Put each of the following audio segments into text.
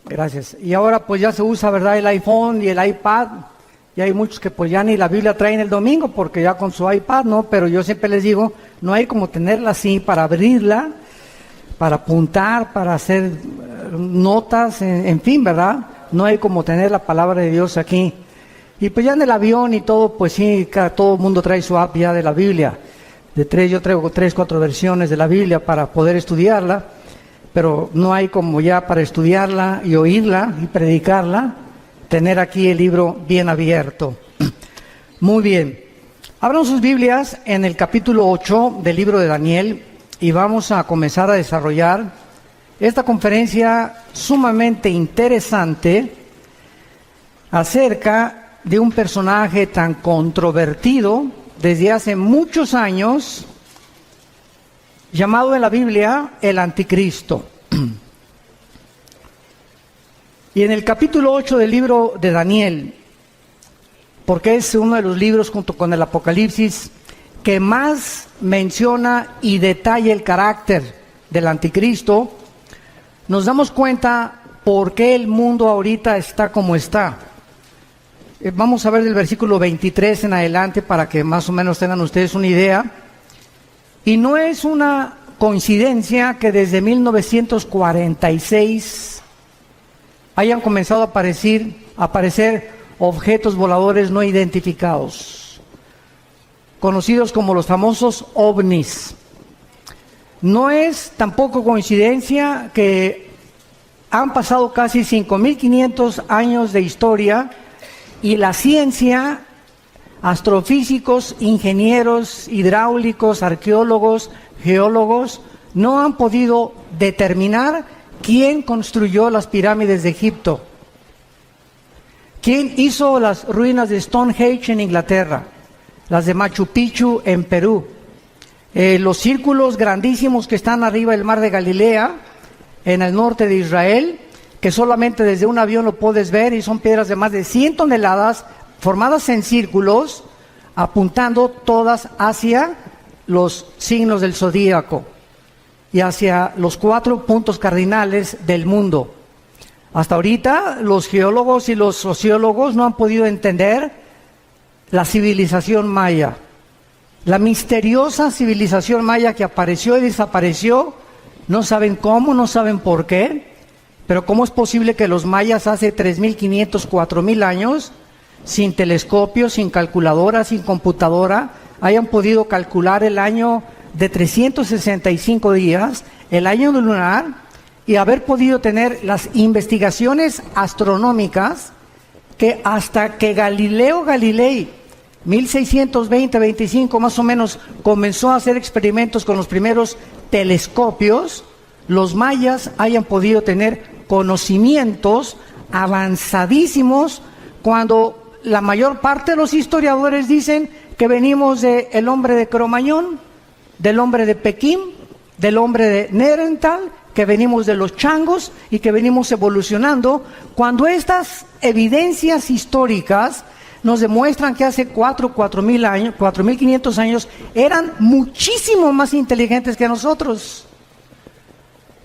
Gracias. Y ahora pues ya se usa, ¿verdad?, el iPhone y el iPad. Y hay muchos que pues ya ni la Biblia traen el domingo porque ya con su iPad, ¿no? Pero yo siempre les digo, no hay como tenerla así para abrirla, para apuntar, para hacer notas, en fin, ¿verdad? No hay como tener la palabra de Dios aquí. Y pues ya en el avión y todo, pues sí, todo el mundo trae su app ya de la Biblia. Yo traigo 3, 4 versiones de la Biblia para poder estudiarla, pero no hay como ya para estudiarla y oírla y predicarla, tener aquí el libro bien abierto. Muy bien. Abran sus Biblias en el capítulo 8 del libro de Daniel y vamos a comenzar a desarrollar esta conferencia sumamente interesante acerca de un personaje tan controvertido desde hace muchos años, llamado en la Biblia el Anticristo. Y en el capítulo 8 del libro de Daniel, porque es uno de los libros junto con el Apocalipsis que más menciona y detalla el carácter del Anticristo, nos damos cuenta por qué el mundo ahorita está como está. Vamos a ver del versículo 23 en adelante para que más o menos tengan ustedes una idea. Y no es una coincidencia que desde 1946 hayan comenzado a aparecer objetos voladores no identificados, conocidos como los famosos ovnis. No es tampoco coincidencia que han pasado casi 5.500 años de historia y la ciencia, astrofísicos, ingenieros, hidráulicos, arqueólogos, geólogos, no han podido determinar quién construyó las pirámides de Egipto, quién hizo las ruinas de Stonehenge en Inglaterra, las de Machu Picchu en Perú, los círculos grandísimos que están arriba del mar de Galilea, en el norte de Israel, que solamente desde un avión lo puedes ver, y son piedras de más de 100 toneladas, formadas en círculos, apuntando todas hacia los signos del zodíaco y hacia los 4 puntos cardinales del mundo. Hasta ahorita los geólogos y los sociólogos no han podido entender la civilización maya, la misteriosa civilización maya que apareció y desapareció. No saben cómo, no saben por qué, pero ¿cómo es posible que los mayas hace 3.500, 4.000 años, sin telescopio, sin calculadora, sin computadora, hayan podido calcular el año de 365 días, el año lunar, y haber podido tener las investigaciones astronómicas que hasta que Galileo Galilei, 1620-25 más o menos, comenzó a hacer experimentos con los primeros telescopios, los mayas hayan podido tener conocimientos avanzadísimos, cuando la mayor parte de los historiadores dicen que venimos del hombre de Cromañón, del hombre de Pekín, del hombre de Neandertal, que venimos de los changos y que venimos evolucionando, cuando estas evidencias históricas nos demuestran que hace 4.000 años, 4.500 años, eran muchísimo más inteligentes que nosotros.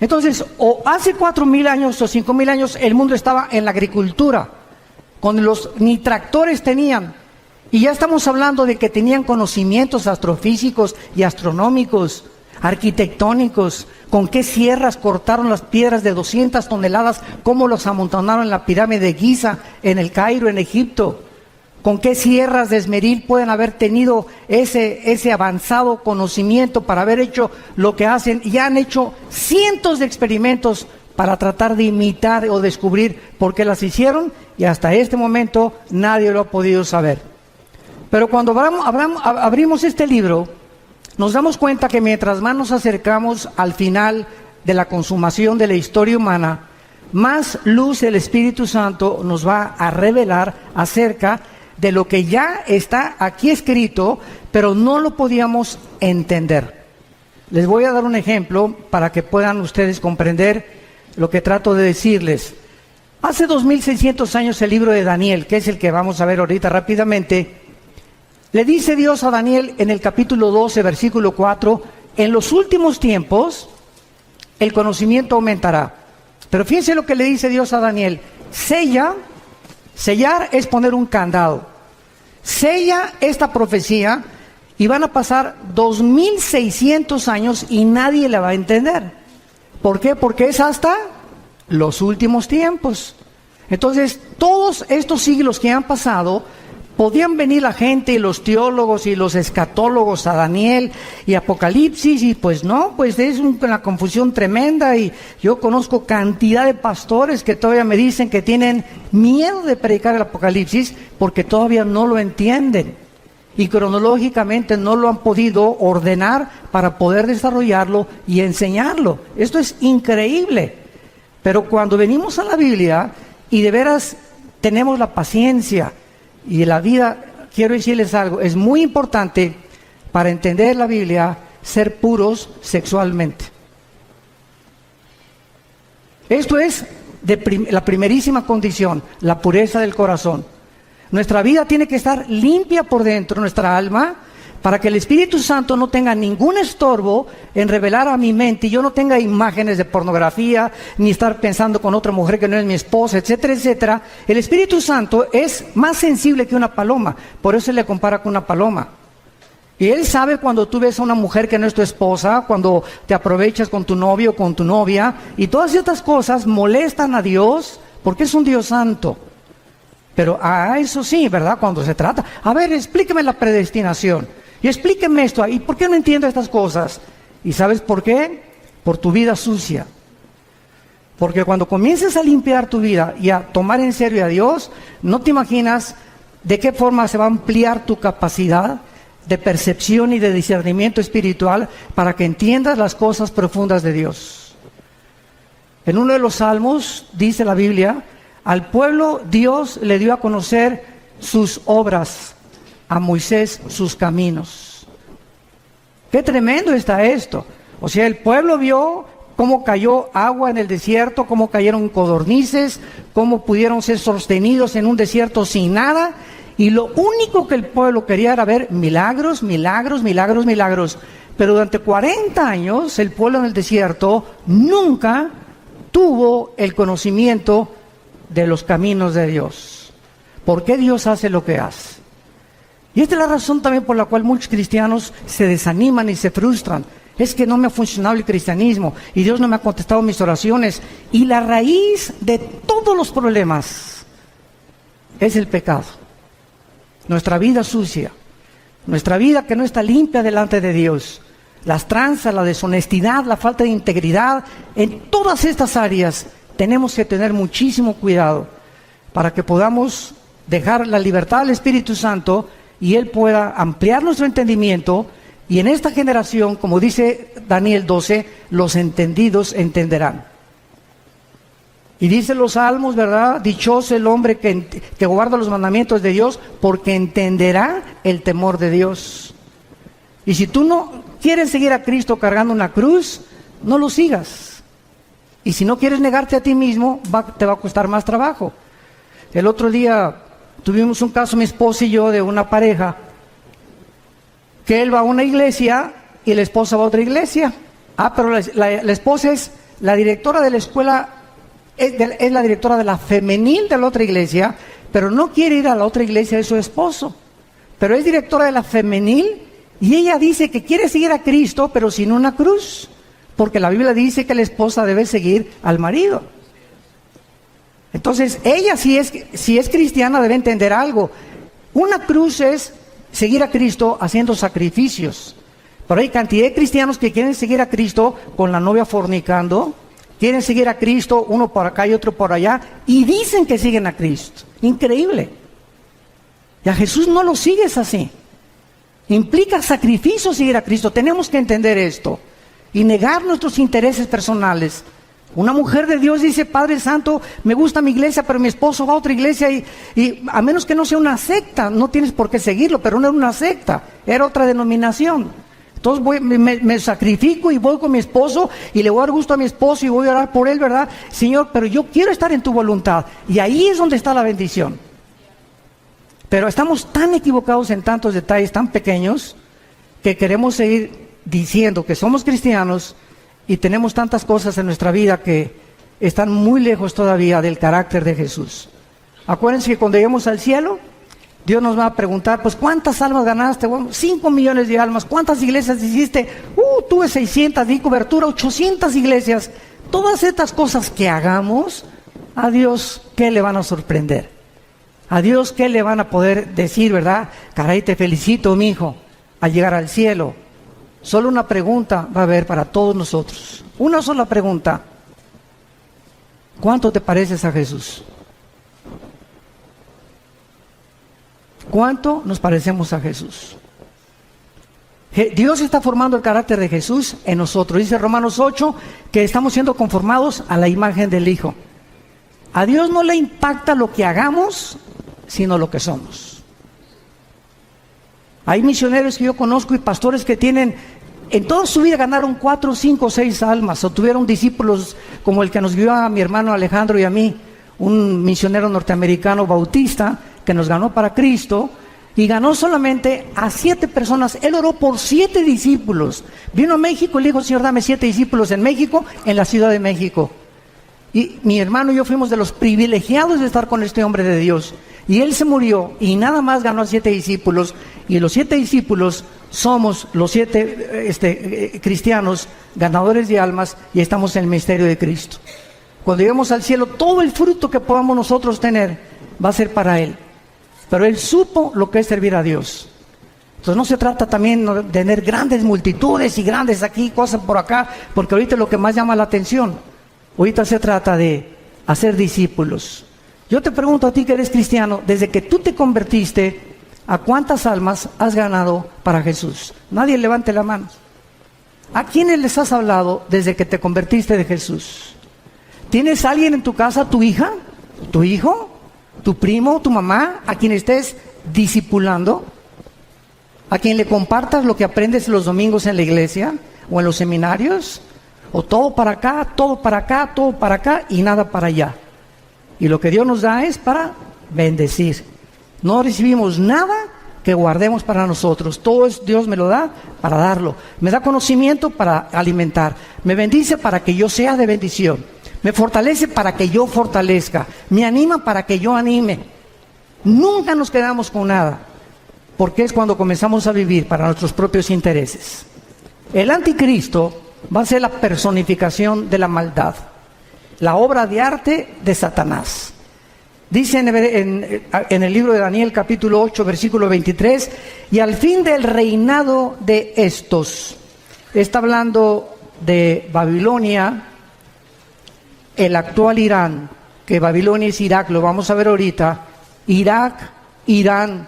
Entonces, o hace 4.000 años o 5.000 años el mundo estaba en la agricultura, cuando ni tractores tenían, y ya estamos hablando de que tenían conocimientos astrofísicos y astronómicos, arquitectónicos, con qué sierras cortaron las piedras de 200 toneladas, cómo los amontonaron en la pirámide de Giza, en el Cairo, en Egipto. ¿Con qué sierras de esmeril pueden haber tenido ese avanzado conocimiento para haber hecho lo que hacen? Y han hecho cientos de experimentos para tratar de imitar o descubrir por qué las hicieron, y hasta este momento nadie lo ha podido saber. Pero cuando abrimos este libro, nos damos cuenta que mientras más nos acercamos al final de la consumación de la historia humana, más luz el Espíritu Santo nos va a revelar acerca de lo que ya está aquí escrito, pero no lo podíamos entender. Les voy a dar un ejemplo para que puedan ustedes comprender lo que trato de decirles. Hace 2.600 años el libro de Daniel, que es el que vamos a ver ahorita rápidamente, le dice Dios a Daniel en el capítulo 12, versículo 4, en los últimos tiempos el conocimiento aumentará, Pero fíjense lo que le dice Dios a Daniel. Sella, sellar es poner un candado. Sella esta profecía y van a pasar 2600 años y nadie la va a entender. ¿Por qué? Porque es hasta los últimos tiempos. Entonces, todos estos siglos que han pasado, podían venir la gente y los teólogos y los escatólogos a Daniel y Apocalipsis, y pues no, pues es una confusión tremenda. Y yo conozco cantidad de pastores que todavía me dicen que tienen miedo de predicar el Apocalipsis porque todavía no lo entienden y cronológicamente no lo han podido ordenar para poder desarrollarlo y enseñarlo. Esto es increíble. Pero cuando venimos a la Biblia y de veras tenemos la paciencia y la vida, quiero decirles algo, es muy importante para entender la Biblia ser puros sexualmente. Esto es la primerísima condición, la pureza del corazón. Nuestra vida tiene que estar limpia por dentro, nuestra alma, para que el Espíritu Santo no tenga ningún estorbo en revelar a mi mente y yo no tenga imágenes de pornografía, ni estar pensando con otra mujer que no es mi esposa, etcétera, etcétera. El Espíritu Santo es más sensible que una paloma, por eso se le compara con una paloma. Y Él sabe cuando tú ves a una mujer que no es tu esposa, cuando te aprovechas con tu novio o con tu novia, y todas estas cosas molestan a Dios, porque es un Dios santo. Pero eso sí, ¿verdad? Cuando se trata, a ver, explíqueme la predestinación, y explíqueme esto, ¿y por qué no entiendo estas cosas? ¿Y sabes por qué? Por tu vida sucia. Porque cuando comiences a limpiar tu vida y a tomar en serio a Dios, no te imaginas de qué forma se va a ampliar tu capacidad de percepción y de discernimiento espiritual para que entiendas las cosas profundas de Dios. En uno de los salmos dice la Biblia: al pueblo Dios le dio a conocer sus obras, a Moisés sus caminos. Qué tremendo está esto. O sea, el pueblo vio cómo cayó agua en el desierto, cómo cayeron codornices, cómo pudieron ser sostenidos en un desierto sin nada, y lo único que el pueblo quería era ver milagros, milagros, milagros, milagros. Pero durante 40 años el pueblo en el desierto nunca tuvo el conocimiento de los caminos de Dios. ¿Por qué Dios hace lo que hace? Y esta es la razón también por la cual muchos cristianos se desaniman y se frustran. Es que no me ha funcionado el cristianismo y Dios no me ha contestado mis oraciones. Y la raíz de todos los problemas es el pecado. Nuestra vida sucia, nuestra vida que no está limpia delante de Dios, las tranzas, la deshonestidad, la falta de integridad. En todas estas áreas tenemos que tener muchísimo cuidado para que podamos dejar la libertad al Espíritu Santo y Él pueda ampliar nuestro entendimiento. Y en esta generación, como dice Daniel 12, los entendidos entenderán. Y dicen los salmos, ¿verdad? Dichoso el hombre que guarda los mandamientos de Dios, porque entenderá el temor de Dios. Y si tú no quieres seguir a Cristo cargando una cruz, no lo sigas. Y si no quieres negarte a ti mismo, te va a costar más trabajo. El otro día tuvimos un caso, mi esposa y yo, de una pareja, que él va a una iglesia y la esposa va a otra iglesia. Pero la esposa es la directora de la escuela, es la directora de la femenil de la otra iglesia, pero no quiere ir a la otra iglesia de su esposo. Pero es directora de la femenil y ella dice que quiere seguir a Cristo, pero sin una cruz, porque la Biblia dice que la esposa debe seguir al marido. Entonces, ella si es cristiana debe entender algo. Una cruz es seguir a Cristo haciendo sacrificios. Pero hay cantidad de cristianos que quieren seguir a Cristo con la novia fornicando, quieren seguir a Cristo uno por acá y otro por allá, y dicen que siguen a Cristo. Increíble. Y a Jesús no lo sigues así. Implica sacrificio seguir a Cristo. Tenemos que entender esto y negar nuestros intereses personales. Una mujer de Dios dice: Padre Santo, me gusta mi iglesia, pero mi esposo va a otra iglesia y a menos que no sea una secta, no tienes por qué seguirlo, pero no era una secta, era otra denominación. Entonces me sacrifico y voy con mi esposo y le voy a dar gusto a mi esposo y voy a orar por él, ¿verdad? Señor, pero yo quiero estar en tu voluntad. Y ahí es donde está la bendición. Pero estamos tan equivocados en tantos detalles tan pequeños que queremos seguir diciendo que somos cristianos y tenemos tantas cosas en nuestra vida que están muy lejos todavía del carácter de Jesús. Acuérdense que cuando lleguemos al cielo, Dios nos va a preguntar, pues, ¿cuántas almas ganaste? Bueno, 5 millones de almas. ¿Cuántas iglesias hiciste? Tuve 600, di cobertura, 800 iglesias. Todas estas cosas que hagamos, a Dios, ¿qué le van a sorprender? A Dios, ¿qué le van a poder decir, verdad? Caray, te felicito, mi hijo, al llegar al cielo. Solo una pregunta va a haber para todos nosotros. Una sola pregunta. ¿Cuánto te pareces a Jesús? ¿Cuánto nos parecemos a Jesús? Dios está formando el carácter de Jesús en nosotros. Dice Romanos 8 que estamos siendo conformados a la imagen del Hijo. A Dios no le impacta lo que hagamos, sino lo que somos. Hay misioneros que yo conozco y pastores que tienen, en toda su vida ganaron 4, 5, 6 almas, o tuvieron discípulos como el que nos guió a mi hermano Alejandro y a mí, un misionero norteamericano bautista que nos ganó para Cristo, y ganó solamente a 7 personas. Él oró por 7 discípulos. Vino a México y le dijo, Señor, dame 7 discípulos en México, en la Ciudad de México. Y mi hermano y yo fuimos de los privilegiados de estar con este hombre de Dios. Y él se murió y nada más ganó a 7 discípulos. Y los 7 discípulos somos los 7 cristianos ganadores de almas y estamos en el ministerio de Cristo. Cuando lleguemos al cielo, todo el fruto que podamos nosotros tener va a ser para Él. Pero Él supo lo que es servir a Dios. Entonces no se trata también de tener grandes multitudes y grandes aquí, cosas por acá, porque ahorita es lo que más llama la atención. Ahorita se trata de hacer discípulos. Yo te pregunto a ti que eres cristiano, desde que tú te convertiste, ¿a cuántas almas has ganado para Jesús? Nadie levante la mano. ¿A quiénes les has hablado desde que te convertiste de Jesús? ¿Tienes alguien en tu casa, tu hija, tu hijo, tu primo, tu mamá, a quien estés discipulando? ¿A quien le compartas lo que aprendes los domingos en la iglesia o en los seminarios? ¿O todo para acá, todo para acá, todo para acá y nada para allá? Y lo que Dios nos da es para bendecir. No recibimos nada que guardemos para nosotros. Todo es, Dios me lo da para darlo. Me da conocimiento para alimentar. Me bendice para que yo sea de bendición. Me fortalece para que yo fortalezca. Me anima para que yo anime. Nunca nos quedamos con nada. Porque es cuando comenzamos a vivir para nuestros propios intereses. El anticristo va a ser la personificación de la maldad. La obra de arte de Satanás. Dice en el libro de Daniel capítulo 8 versículo 23, y al fin del reinado de estos, está hablando de Babilonia, el actual Irán, que Babilonia es Irak, lo vamos a ver ahorita, Irak, Irán,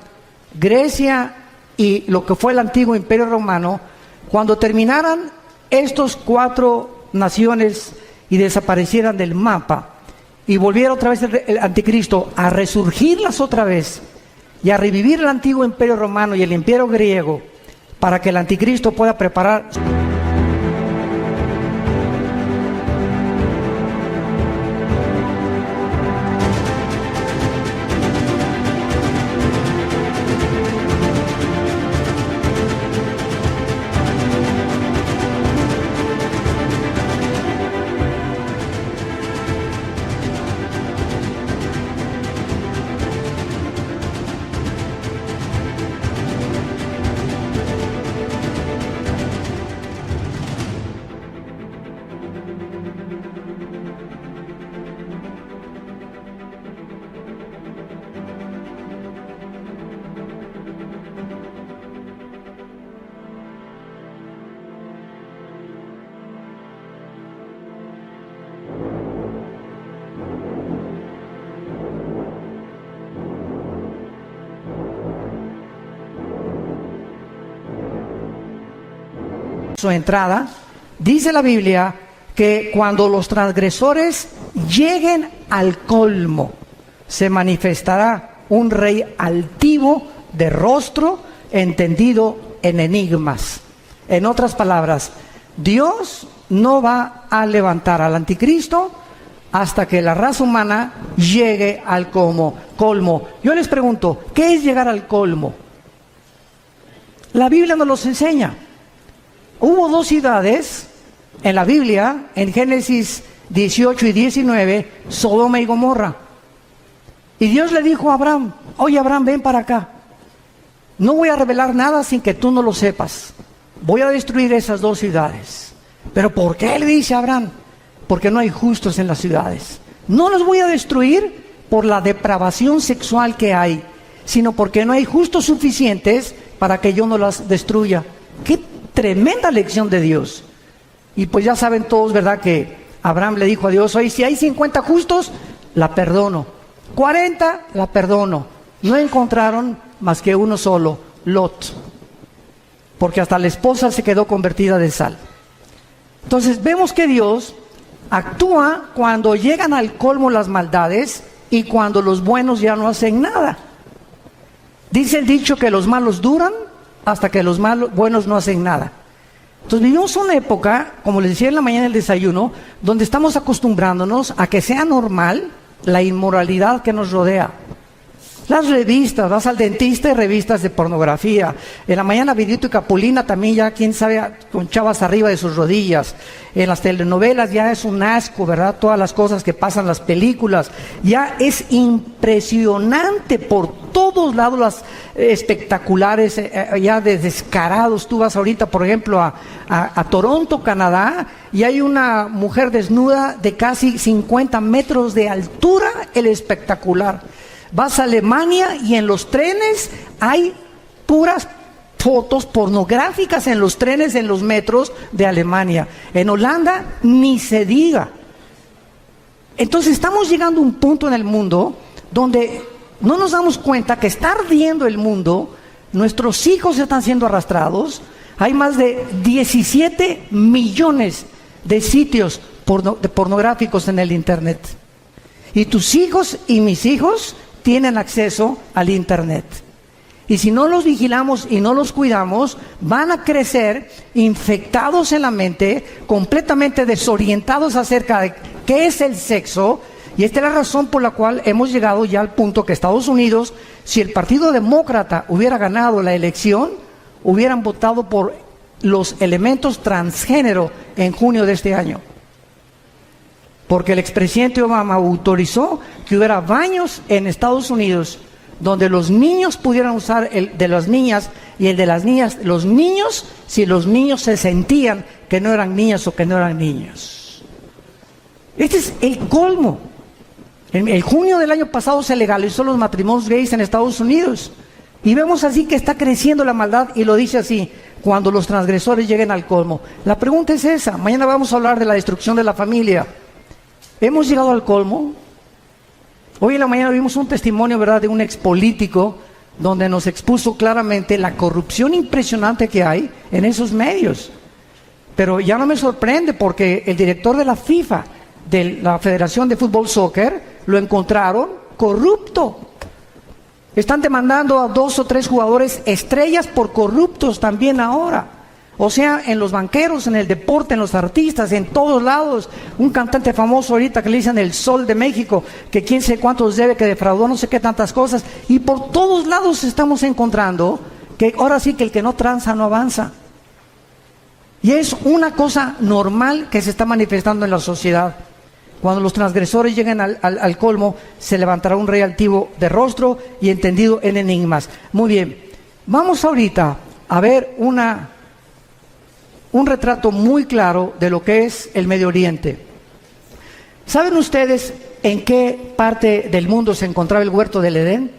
Grecia y lo que fue el antiguo imperio romano. Cuando terminaran estos 4 naciones y desaparecieran del mapa y volviera otra vez el anticristo a resurgirlas otra vez y a revivir el antiguo imperio romano y el imperio griego para que el anticristo pueda preparar. Su entrada, dice la Biblia que cuando los transgresores lleguen al colmo, se manifestará un rey altivo de rostro, entendido en enigmas. En otras palabras, Dios no va a levantar al anticristo hasta que la raza humana llegue al colmo. Yo les pregunto, ¿qué es llegar al colmo? La Biblia nos los enseña. Hubo 2 ciudades en la Biblia, en Génesis 18 y 19, Sodoma y Gomorra. Y Dios le dijo a Abraham: oye Abraham, ven para acá. No voy a revelar nada sin que tú no lo sepas. Voy a destruir esas dos ciudades. ¿Pero por qué le dice a Abraham? Porque no hay justos en las ciudades. No los voy a destruir por la depravación sexual que hay, sino porque no hay justos suficientes para que yo no las destruya. ¡Qué tremenda lección de Dios! Y pues ya saben todos, ¿verdad?, que Abraham le dijo a Dios: oye, si hay 50 justos, la perdono. 40, la perdono. No encontraron más que uno solo, Lot. Porque hasta la esposa se quedó convertida de sal. Entonces vemos que Dios actúa cuando llegan al colmo las maldades y cuando los buenos ya no hacen nada. Dice el dicho que los malos duran hasta que los buenos no hacen nada. Entonces vivimos una época, como les decía en la mañana en el desayuno, donde estamos acostumbrándonos a que sea normal la inmoralidad que nos rodea. Las revistas, vas al dentista y revistas de pornografía. En la mañana Vidito y Capulina también, ya quién sabe, con chavas arriba de sus rodillas. En las telenovelas ya es un asco, ¿verdad? Todas las cosas que pasan en las películas. Ya es impresionante por todos lados las espectaculares, ya de descarados. Tú vas ahorita, por ejemplo, a Toronto, Canadá, y hay una mujer desnuda de casi 50 metros de altura, el espectacular. Vas a Alemania y en los trenes hay puras fotos pornográficas en los trenes, en los metros de Alemania. En Holanda ni se diga. Entonces estamos llegando a un punto en el mundo donde no nos damos cuenta que está ardiendo el mundo, nuestros hijos están siendo arrastrados. Hay más de 17 millones de sitios pornográficos en el internet. Y tus hijos y mis hijos tienen acceso al internet. Y si no los vigilamos y no los cuidamos, van a crecer infectados en la mente, completamente desorientados acerca de qué es el sexo. Y esta es la razón por la cual hemos llegado ya al punto que Estados Unidos, si el Partido Demócrata hubiera ganado la elección, hubieran votado por los elementos transgénero en junio de este año. Porque el expresidente Obama autorizó que hubiera baños en Estados Unidos donde los niños pudieran usar el de las niñas y el de las niñas, los niños, si los niños se sentían que no eran niñas o que no eran niños. Este es el colmo. En el junio del año pasado se legalizó los matrimonios gays en Estados Unidos. Y vemos así que está creciendo la maldad, y lo dice así: cuando los transgresores lleguen al colmo. La pregunta es esa. Mañana vamos a hablar de la destrucción de la familia. ¿Hemos llegado al colmo? Hoy en la mañana vimos un testimonio, ¿verdad?, de un expolítico donde nos expuso claramente la corrupción impresionante que hay en esos medios. Pero ya no me sorprende, porque el director de la FIFA, de la Federación de Fútbol Soccer, lo encontraron corrupto. Están demandando a 2 o 3 jugadores estrellas por corruptos también ahora. O sea, en los banqueros, en el deporte, en los artistas, en todos lados. Un cantante famoso ahorita que le dicen el Sol de México, que quién sé cuántos debe, que defraudó no sé qué tantas cosas. Y por todos lados estamos encontrando que ahora sí que el que no tranza no avanza. Y es una cosa normal que se está manifestando en la sociedad. Cuando los transgresores lleguen al colmo, se levantará un rey altivo de rostro y entendido en enigmas. Muy bien, vamos ahorita a ver un retrato muy claro de lo que es el Medio Oriente. ¿Saben ustedes en qué parte del mundo se encontraba el huerto del Edén?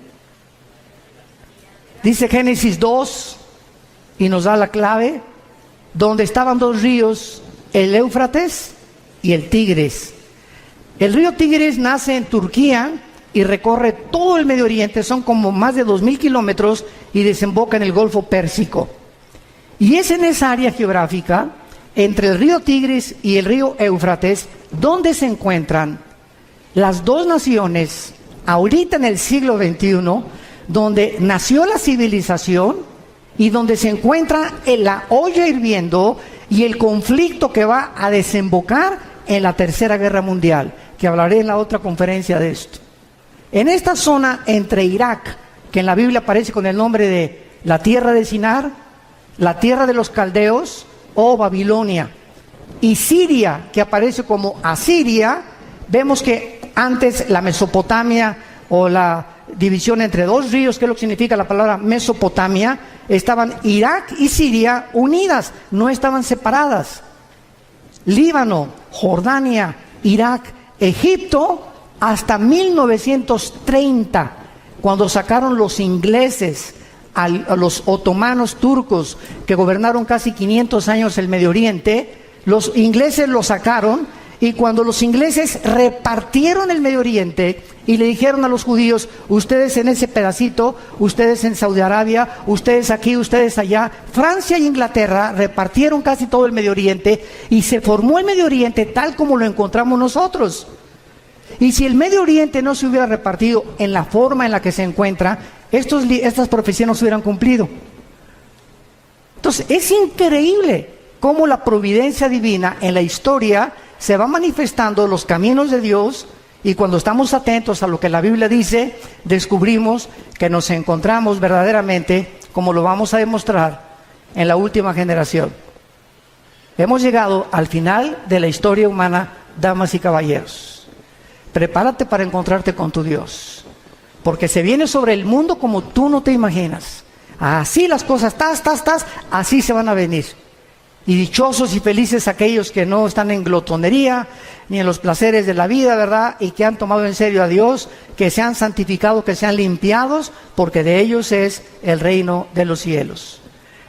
Dice Génesis 2, y nos da la clave, donde estaban 2 ríos, el Éufrates y el Tigris. El río Tigris nace en Turquía y recorre todo el Medio Oriente, son como más de 2000 kilómetros, y desemboca en el Golfo Pérsico. Y es en esa área geográfica, entre el río Tigris y el río Éufrates, donde se encuentran las 2 naciones, ahorita en el siglo XXI, donde nació la civilización y donde se encuentra en la olla hirviendo y el conflicto que va a desembocar en la Tercera Guerra Mundial, que hablaré en la otra conferencia de esto. En esta zona entre Irak, que en la Biblia aparece con el nombre de la tierra de Sinar, la tierra de los caldeos o Babilonia. y Siria, que aparece como Asiria, vemos que antes la Mesopotamia o la división entre dos ríos, que es lo que significa la palabra Mesopotamia, estaban Irak y Siria unidas, no estaban separadas. Líbano, Jordania, Irak, Egipto, hasta 1930, cuando sacaron los ingleses a los otomanos turcos que gobernaron casi 500 años el Medio Oriente. Los ingleses lo sacaron, y cuando los ingleses repartieron el Medio Oriente y le dijeron a los judíos: ustedes en ese pedacito, ustedes en Saudi Arabia, ustedes aquí, ustedes allá, Francia y Inglaterra repartieron casi todo el Medio Oriente, y se formó el Medio Oriente tal como lo encontramos nosotros. Y si el Medio Oriente no se hubiera repartido en la forma en la que se encuentra, estas profecías no se hubieran cumplido. Entonces, es increíble cómo la providencia divina en la historia se va manifestando los caminos de Dios, y cuando estamos atentos a lo que la Biblia dice, descubrimos que nos encontramos verdaderamente, como lo vamos a demostrar, en la última generación. Hemos llegado al final de la historia humana, damas y caballeros. Prepárate para encontrarte con tu Dios, porque se viene sobre el mundo como tú no te imaginas. Así las cosas, así se van a venir. Y dichosos y felices aquellos que no están en glotonería, ni en los placeres de la vida, ¿verdad? Y que han tomado en serio a Dios, que se han santificado, que se han limpiados, porque de ellos es el reino de los cielos.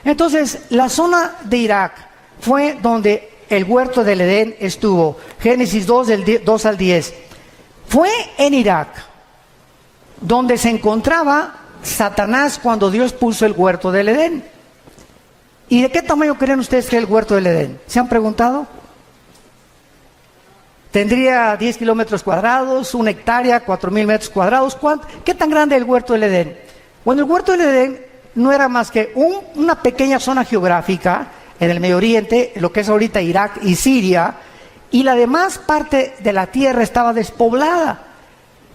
Entonces, la zona de Irak fue donde el huerto del Edén estuvo. Génesis 2, del 2 al 10. Fue en Irak donde se encontraba Satanás cuando Dios puso el huerto del Edén. ¿Y de qué tamaño creen ustedes que es el huerto del Edén? ¿Se han preguntado? Tendría 10 kilómetros cuadrados, 1 hectárea, 4,000 metros cuadrados. ¿Qué tan grande es el huerto del Edén? Bueno, el huerto del Edén no era más que una pequeña zona geográfica en el Medio Oriente, lo que es ahorita Irak y Siria, y la demás parte de la tierra estaba despoblada.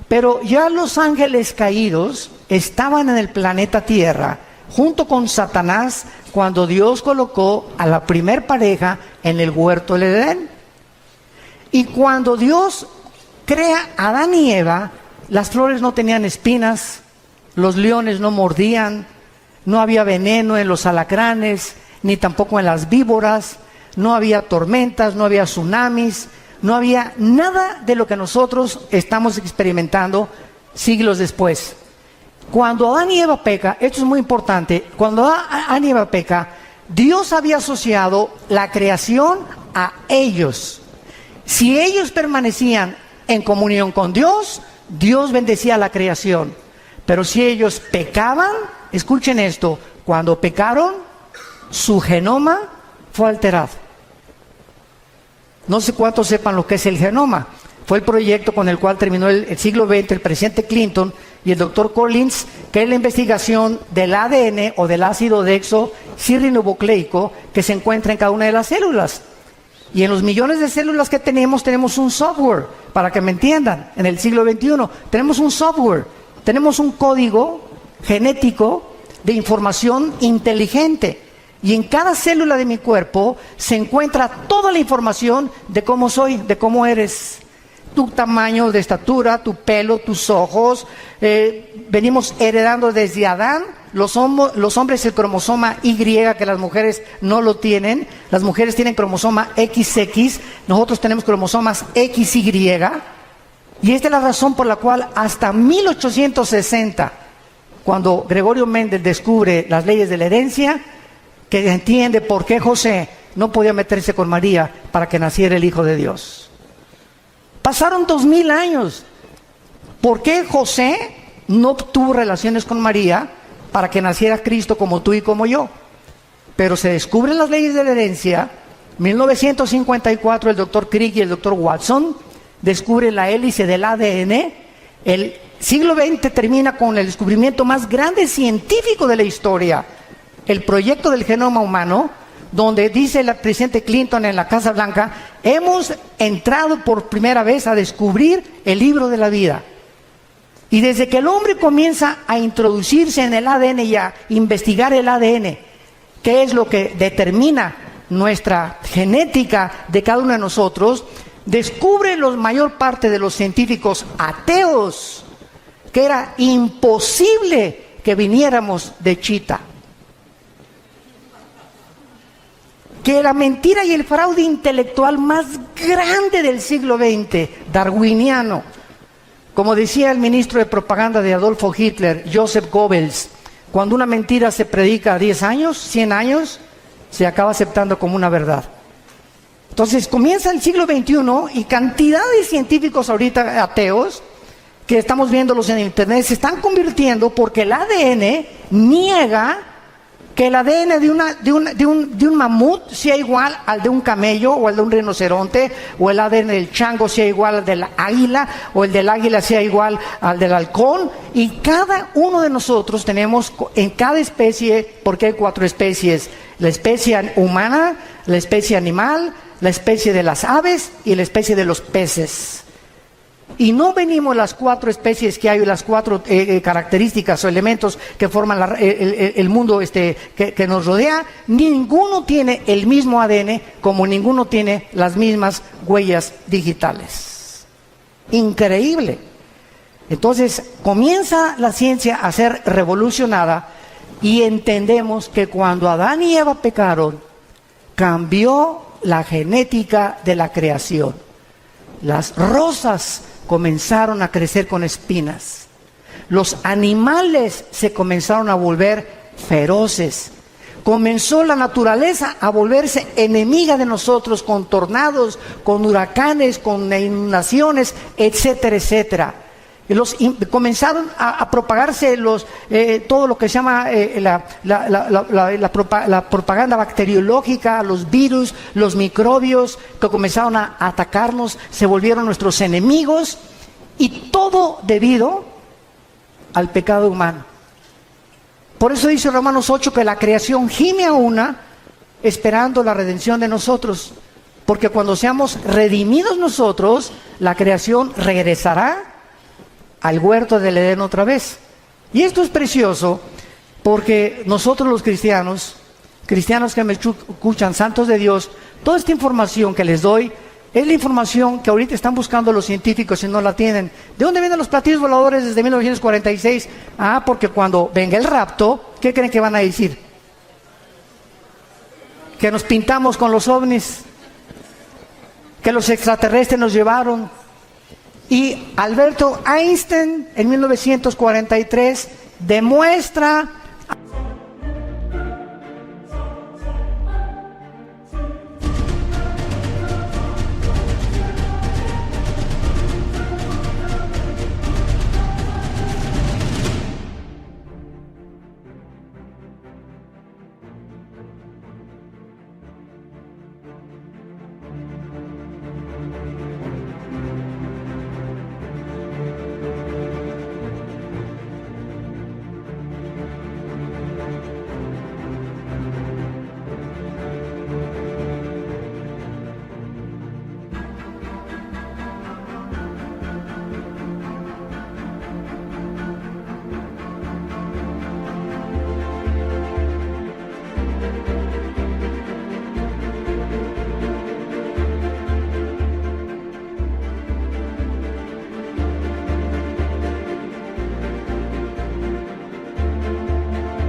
Pero ya los ángeles caídos estaban en el planeta Tierra, junto con Satanás, cuando Dios colocó a la primer pareja en el huerto del Edén. Y cuando Dios crea a Adán y Eva, las flores no tenían espinas, los leones no mordían, no había veneno en los alacranes, ni tampoco en las víboras, no había tormentas, no había tsunamis, no había nada de lo que nosotros estamos experimentando siglos después. Cuando Adán y Eva peca, esto es muy importante, cuando Adán y Eva peca, Dios había asociado la creación a ellos. Si ellos permanecían en comunión con Dios, Dios bendecía la creación. Pero si ellos pecaban, escuchen esto, cuando pecaron, su genoma fue alterado. No sé cuántos sepan lo que es el genoma. Fue el proyecto con el cual terminó el siglo XX el presidente Clinton y el doctor Collins, que es la investigación del ADN o del ácido desoxirribonucleico que se encuentra en cada una de las células. Y en los millones de células que tenemos un software, para que me entiendan, en el siglo XXI, tenemos un software, tenemos un código genético de información inteligente. Y en cada célula de mi cuerpo se encuentra toda la información de cómo soy, de cómo eres. Tu tamaño de estatura, tu pelo, tus ojos. Venimos heredando desde Adán. Los hombres el cromosoma Y, que las mujeres no lo tienen. Las mujeres tienen cromosoma XX, nosotros tenemos cromosomas XY. Y esta es la razón por la cual hasta 1860, cuando Gregorio Méndez descubre las leyes de la herencia, que entiende por qué José no podía meterse con María para que naciera el Hijo de Dios. Pasaron 2000 años. ¿Por qué José no tuvo relaciones con María para que naciera Cristo como tú y como yo? Pero se descubren las leyes de la herencia. 1954 el doctor Crick y el doctor Watson descubren la hélice del ADN. El siglo XX termina con el descubrimiento más grande científico de la historia, el proyecto del genoma humano, donde dice el presidente Clinton en la Casa Blanca: hemos entrado por primera vez a descubrir el libro de la vida. Y desde que el hombre comienza a introducirse en el ADN y a investigar el ADN, ¿qué es lo que determina nuestra genética de cada uno de nosotros, descubre la mayor parte de los científicos ateos que era imposible que viniéramos de Chita. Que la mentira y el fraude intelectual más grande del siglo XX, darwiniano, como decía el ministro de propaganda de Adolfo Hitler, Joseph Goebbels, cuando una mentira se predica 10 años, 100 años, se acaba aceptando como una verdad. Entonces comienza el siglo XXI y cantidad de científicos ahorita ateos, que estamos viéndolos en internet, se están convirtiendo porque el ADN niega que el ADN de un mamut sea igual al de un camello o al de un rinoceronte, o el ADN del chango sea igual al del águila, o el del águila sea igual al del halcón. Y cada uno de nosotros tenemos en cada especie, porque hay 4 especies: la especie humana, la especie animal, la especie de las aves y la especie de los peces. Y no venimos las 4 especies que hay, las 4 características o elementos que forman el mundo que nos rodea. Ninguno tiene el mismo ADN, como ninguno tiene las mismas huellas digitales. Increíble. Entonces comienza la ciencia a ser revolucionada y entendemos que cuando Adán y Eva pecaron, cambió la genética de la creación. Las rosas comenzaron a crecer con espinas. Los animales se comenzaron a volver feroces. Comenzó la naturaleza a volverse enemiga de nosotros, con tornados, con huracanes, con inundaciones, etcétera, etcétera. Comenzaron a propagarse todo lo que se llama la propaganda bacteriológica, los virus, los microbios que comenzaron a atacarnos, se volvieron nuestros enemigos, y todo debido al pecado humano. Por eso dice Romanos 8 que la creación gime a una esperando la redención de nosotros, porque cuando seamos redimidos nosotros, la creación regresará al huerto del Edén otra vez. Y esto es precioso porque nosotros los cristianos que me escuchan, santos de Dios, toda esta información que les doy es la información que ahorita están buscando los científicos y no la tienen. ¿De dónde vienen los platillos voladores desde 1946? Porque cuando venga el rapto, ¿qué creen que van a decir? Que nos pintamos con los ovnis, que los extraterrestres nos llevaron. Y Alberto Einstein en 1943 demuestra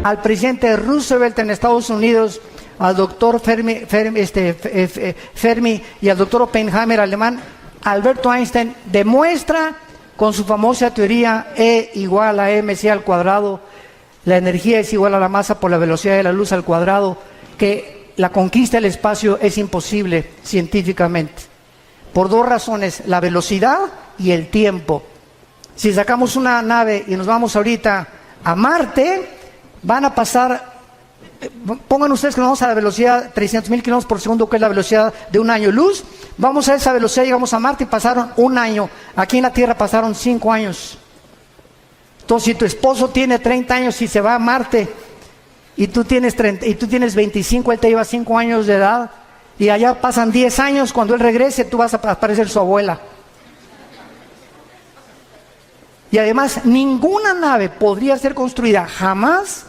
al presidente Roosevelt en Estados Unidos, al doctor Fermi y al doctor Oppenheimer alemán. Alberto Einstein demuestra con su famosa teoría E igual a mc al cuadrado, la energía es igual a la masa por la velocidad de la luz al cuadrado, que la conquista del espacio es imposible científicamente, por 2 razones: la velocidad y el tiempo. Si sacamos una nave y nos vamos ahorita a Marte, van a pasar, pongan ustedes que nos vamos a la velocidad 300,000 kilómetros por segundo, que es la velocidad de un año luz. Vamos a esa velocidad, llegamos a Marte y pasaron 1 año. Aquí en la Tierra pasaron 5 años. Entonces, si tu esposo tiene 30 años y se va a Marte, y tú tienes 25, él te lleva 5 años de edad, y allá pasan 10 años, cuando él regrese, tú vas a parecer su abuela. Y además, ninguna nave podría ser construida jamás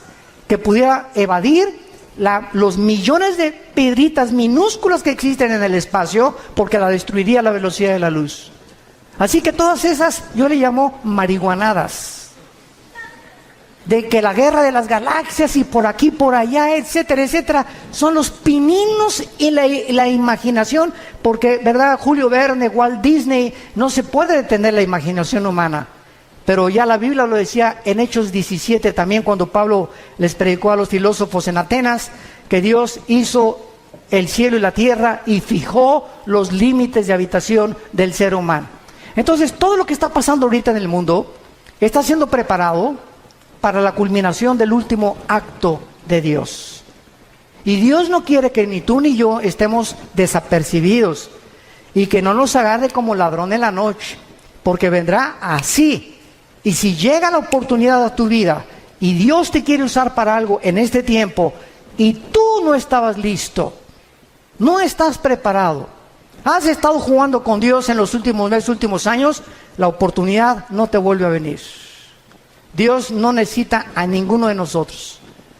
que pudiera evadir los millones de piedritas minúsculas que existen en el espacio, porque la destruiría a la velocidad de la luz. Así que todas esas yo le llamo marihuanadas. De que la guerra de las galaxias y por aquí, por allá, etcétera, etcétera, son los pininos y la imaginación, porque, ¿verdad? Julio Verne, Walt Disney, no se puede detener la imaginación humana. Pero ya la Biblia lo decía en Hechos 17 también, cuando Pablo les predicó a los filósofos en Atenas, que Dios hizo el cielo y la tierra y fijó los límites de habitación del ser humano. Entonces, todo lo que está pasando ahorita en el mundo está siendo preparado para la culminación del último acto de Dios. Y Dios no quiere que ni tú ni yo estemos desapercibidos y que no nos agarre como ladrón en la noche, porque vendrá así. Y si llega la oportunidad a tu vida y Dios te quiere usar para algo en este tiempo y tú no estabas listo, no estás preparado, has estado jugando con Dios en los últimos meses, últimos años, la oportunidad no te vuelve a venir. Dios no necesita a ninguno de nosotros.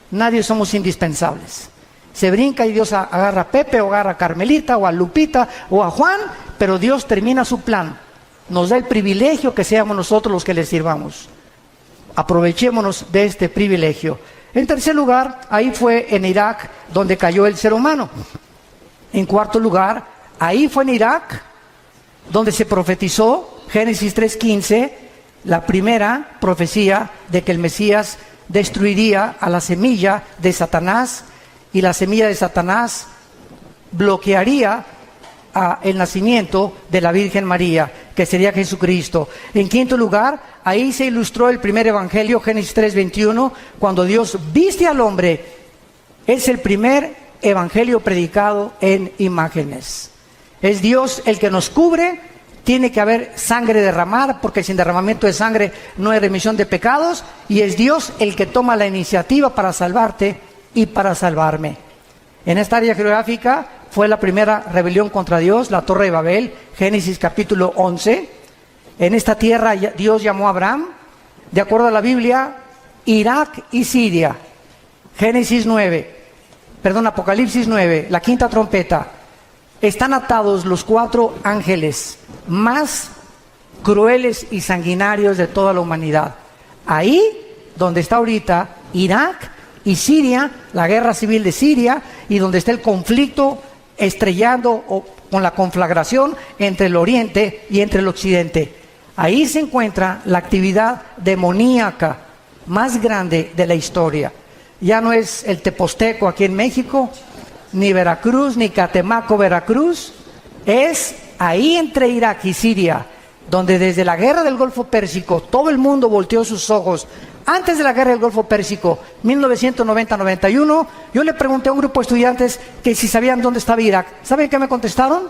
Nadie somos indispensables. Se brinca y Dios agarra a Pepe o agarra a Carmelita o a Lupita o a Juan, pero Dios termina su plan. Nos da el privilegio que seamos nosotros los que le sirvamos. Aprovechémonos de este privilegio. En tercer lugar, ahí fue en Irak donde cayó el ser humano. En cuarto lugar, ahí fue en Irak donde se profetizó, Génesis 3:15, la primera profecía de que el Mesías destruiría a la semilla de Satanás, y la semilla de Satanás bloquearía el nacimiento de la Virgen María, que sería Jesucristo. En quinto lugar, ahí se ilustró el primer evangelio, Génesis 3:21, cuando Dios viste al hombre. Es el primer evangelio predicado en imágenes. Es Dios el que nos cubre. Tiene que haber sangre derramada, porque sin derramamiento de sangre no hay remisión de pecados, y es Dios el que toma la iniciativa para salvarte y para salvarme. En esta área geográfica fue la primera rebelión contra Dios, la Torre de Babel, Génesis capítulo 11. En esta tierra Dios llamó a Abraham, de acuerdo a la Biblia, Irak y Siria. Apocalipsis 9, la quinta trompeta. Están atados los 4 ángeles más crueles y sanguinarios de toda la humanidad. Ahí, donde está ahorita Irak y Siria, la guerra civil de Siria, y donde está el conflicto estrellando con la conflagración entre el oriente y entre el occidente. Ahí se encuentra la actividad demoníaca más grande de la historia. Ya no es el Teposteco aquí en México, ni Veracruz, ni Catemaco, Veracruz. Es ahí entre Irak y Siria, donde desde la guerra del Golfo Pérsico todo el mundo volteó sus ojos. Antes de la guerra del Golfo Pérsico, 1990-91, yo le pregunté a un grupo de estudiantes que si sabían dónde estaba Irak. ¿Saben qué me contestaron?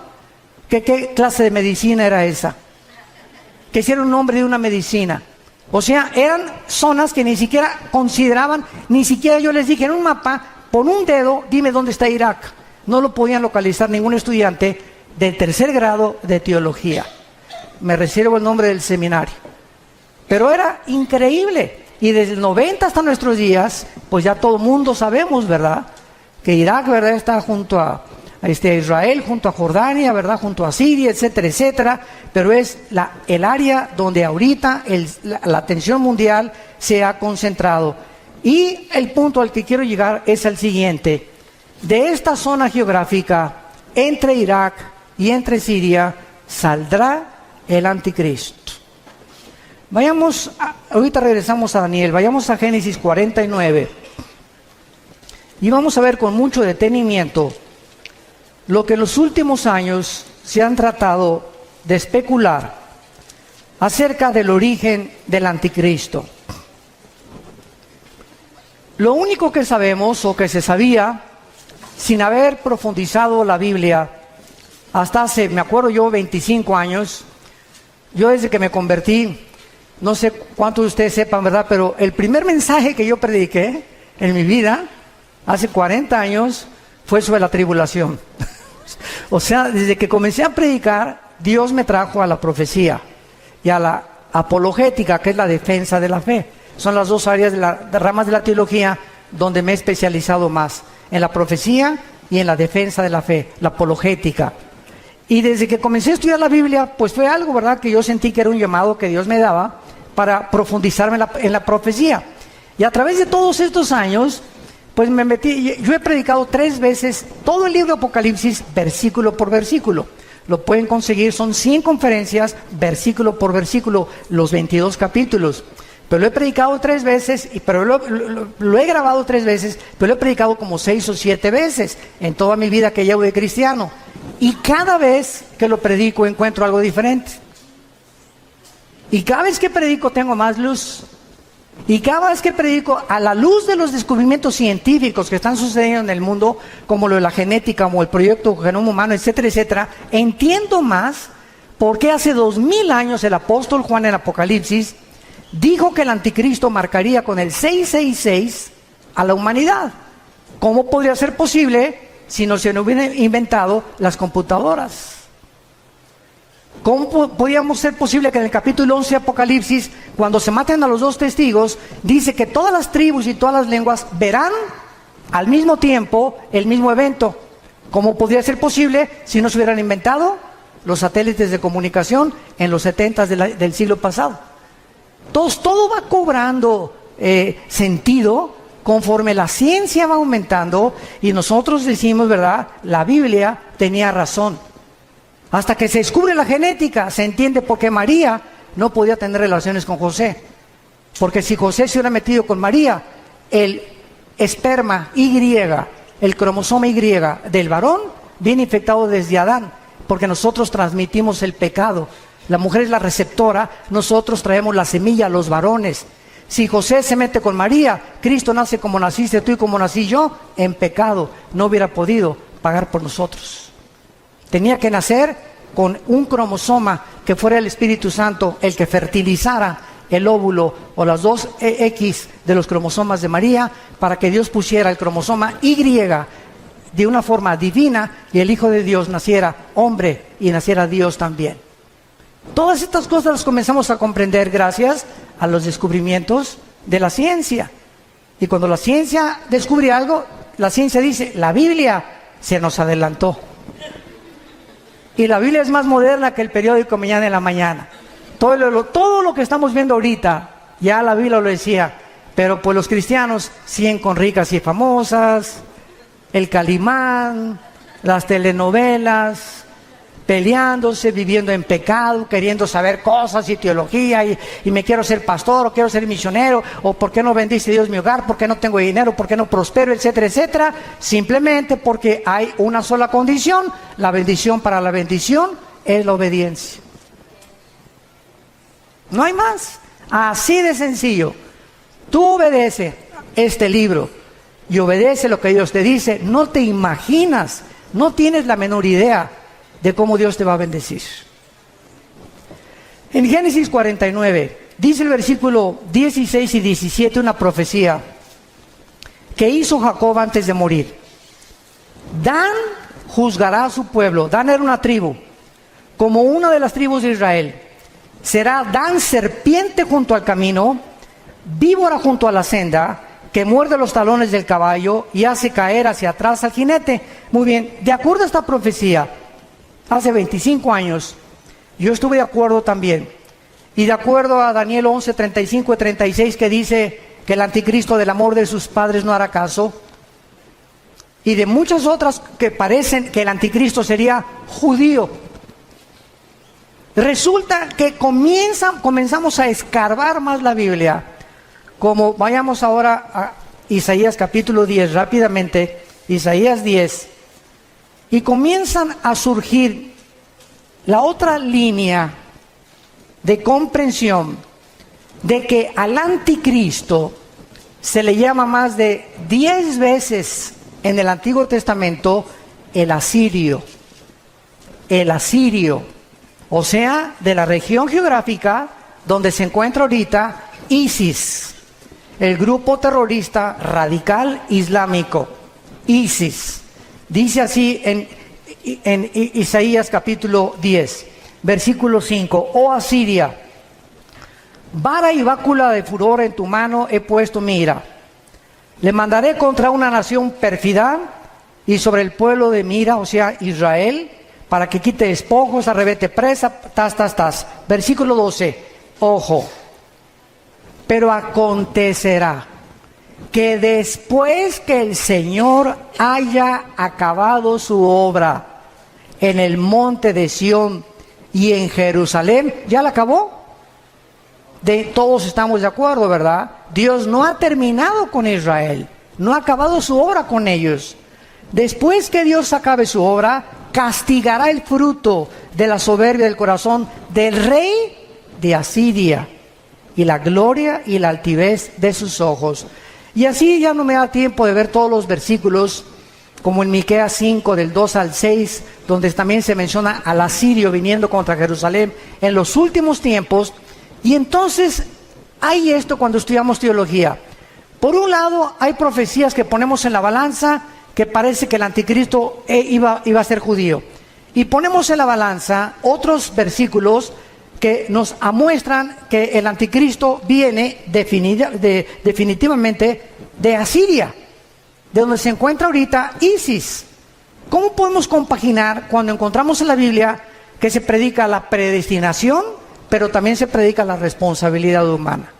Que qué clase de medicina era esa. Que si era un nombre de una medicina. O sea, eran zonas que ni siquiera consideraban, ni siquiera yo les dije en un mapa, por un dedo, dime dónde está Irak. No lo podían localizar ningún estudiante del tercer grado de teología. Me reservo el nombre del seminario. Pero era increíble. Y desde el 90 hasta nuestros días, pues ya todo el mundo sabemos, ¿verdad? Que Irak, ¿verdad?, está junto a Israel, junto a Jordania, ¿verdad?, junto a Siria, etcétera, etcétera. Pero es el área donde ahorita la atención mundial se ha concentrado. Y el punto al que quiero llegar es el siguiente. De esta zona geográfica, entre Irak y entre Siria, saldrá el anticristo. Ahorita regresamos a Daniel, vayamos a Génesis 49. Y vamos a ver con mucho detenimiento lo que en los últimos años se han tratado de especular acerca del origen del anticristo. Lo único que sabemos, o que se sabía, sin haber profundizado la Biblia, hasta hace, me acuerdo yo, 25 años, yo desde que me convertí, no sé cuántos de ustedes sepan, ¿verdad?, pero el primer mensaje que yo prediqué en mi vida, hace 40 años, fue sobre la tribulación. O sea, desde que comencé a predicar, Dios me trajo a la profecía y a la apologética, que es la defensa de la fe. Son las dos áreas de ramas de la teología donde me he especializado más. en la profecía y en la defensa de la fe, la apologética. Y desde que comencé a estudiar la Biblia, pues fue algo, ¿verdad?, que yo sentí que era un llamado que Dios me daba para profundizarme en la profecía. Y a través de todos estos años, pues me metí, yo he predicado 3 veces todo el libro de Apocalipsis, versículo por versículo. Lo pueden conseguir, son 100 conferencias, versículo por versículo, los 22 capítulos. Pero lo he predicado 3 veces, pero lo he grabado 3 veces, pero lo he predicado como 6 o 7 veces en toda mi vida que llevo de cristiano. Y cada vez que lo predico encuentro algo diferente. Y cada vez que predico tengo más luz. Y cada vez que predico, a la luz de los descubrimientos científicos que están sucediendo en el mundo, como lo de la genética, como el proyecto Genoma Humano, etcétera, etcétera, entiendo más por qué hace 2000 años el apóstol Juan en Apocalipsis dijo que el anticristo marcaría con el 666 a la humanidad. ¿Cómo podría ser posible si no se hubieran inventado las computadoras? ¿Cómo podríamos ser posible que en el capítulo 11 de Apocalipsis, cuando se maten a los 2 testigos, dice que todas las tribus y todas las lenguas verán al mismo tiempo el mismo evento? ¿Cómo podría ser posible si no se hubieran inventado los satélites de comunicación en los 70 del siglo pasado? Entonces, todo va cobrando sentido conforme la ciencia va aumentando y nosotros decimos, ¿verdad?, la Biblia tenía razón. Hasta que se descubre la genética, se entiende por qué María no podía tener relaciones con José. Porque si José se hubiera metido con María, el esperma Y, el cromosoma Y del varón, viene infectado desde Adán, porque nosotros transmitimos el pecado. La mujer es la receptora, nosotros traemos la semilla a los varones. Si José se mete con María, Cristo nace como naciste tú y como nací yo, en pecado, no hubiera podido pagar por nosotros. Tenía que nacer con un cromosoma que fuera el Espíritu Santo el que fertilizara el óvulo o las 2 X de los cromosomas de María para que Dios pusiera el cromosoma Y de una forma divina y el Hijo de Dios naciera hombre y naciera Dios también. Todas estas cosas las comenzamos a comprender gracias a los descubrimientos de la ciencia. Y cuando la ciencia descubre algo, la ciencia dice, la Biblia se nos adelantó. Y la Biblia es más moderna que el periódico Mañana en la Mañana. Todo lo que estamos viendo ahorita, ya la Biblia lo decía, pero pues los cristianos siguen con Ricas y Famosas, el Calimán, las telenovelas, peleándose, viviendo en pecado, queriendo saber cosas y teología, y me quiero ser pastor, o quiero ser misionero, o por qué no bendice Dios mi hogar, por qué no tengo dinero, por qué no prospero, etcétera, etcétera, simplemente porque hay una sola condición. La bendición para la bendición es la obediencia. No hay más, así de sencillo. Tú obedece este libro y obedece lo que Dios te dice, no te imaginas, no tienes la menor idea de cómo Dios te va a bendecir. En Génesis 49, dice el versículo 16 y 17 una profecía que hizo Jacob antes de morir. Dan juzgará a su pueblo. Dan era una tribu, como una de las tribus de Israel. Será Dan serpiente junto al camino, víbora junto a la senda, que muerde los talones del caballo y hace caer hacia atrás al jinete. Muy bien, de acuerdo a esta profecía, hace 25 años, yo estuve de acuerdo también. Y de acuerdo a Daniel 11, 35 y 36, que dice que el anticristo del amor de sus padres no hará caso. Y de muchas otras que parecen que el anticristo sería judío. Resulta que comenzamos a escarbar más la Biblia. Como vayamos ahora a Isaías capítulo 10, rápidamente, Isaías 10. Y comienzan a surgir la otra línea de comprensión de que al anticristo se le llama más de 10 veces en el Antiguo Testamento el asirio. El asirio, o sea, de la región geográfica donde se encuentra ahorita ISIS, el grupo terrorista radical islámico, ISIS. Dice así en Isaías capítulo 10, versículo 5, oh Asiria, vara y bácula de furor en tu mano he puesto mi ira. Le mandaré contra una nación pérfida y sobre el pueblo de Mira, o sea, Israel, para que quite despojos, arrebete presa, Versículo 12, ojo. Pero acontecerá que después que el Señor haya acabado su obra en el monte de Sión y en Jerusalén, ¿ya la acabó? Todos estamos de acuerdo, ¿verdad? Dios no ha terminado con Israel, no ha acabado su obra con ellos. Después que Dios acabe su obra, castigará el fruto de la soberbia del corazón del rey de Asiria y la gloria y la altivez de sus ojos. Y así ya no me da tiempo de ver todos los versículos, como en Miqueas 5, del 2 al 6, donde también se menciona al asirio viniendo contra Jerusalén en los últimos tiempos. Y entonces hay esto cuando estudiamos teología. Por un lado, hay profecías que ponemos en la balanza, que parece que el anticristo iba a ser judío. Y ponemos en la balanza otros versículos que nos muestran que el anticristo viene definitivamente de Asiria, de donde se encuentra ahorita ISIS. ¿Cómo podemos compaginar cuando encontramos en la Biblia que se predica la predestinación, pero también se predica la responsabilidad humana?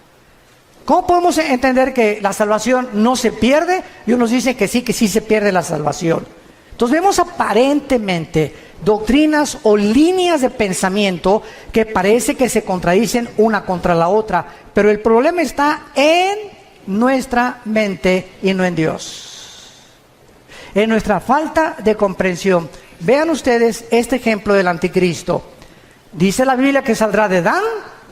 ¿Cómo podemos entender que la salvación no se pierde y unos dicen que sí se pierde la salvación? Entonces vemos aparentemente doctrinas o líneas de pensamiento que parece que se contradicen una contra la otra, pero el problema está en nuestra mente y no en Dios, en nuestra falta de comprensión. Vean ustedes este ejemplo del anticristo. Dice la Biblia que saldrá de Dan,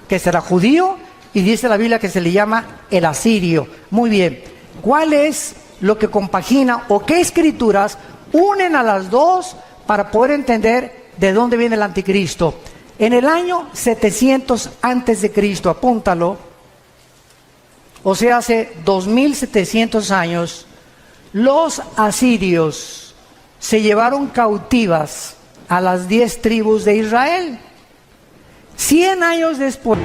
que será judío, y dice la Biblia que se le llama el asirio. Muy bien, ¿cuál es lo que compagina o qué escrituras unen a las dos para poder entender de dónde viene el anticristo? En el año 700 antes de Cristo, apúntalo, o sea, hace 2700 años, los asirios se llevaron cautivas a las 10 tribus de Israel. 100 años después.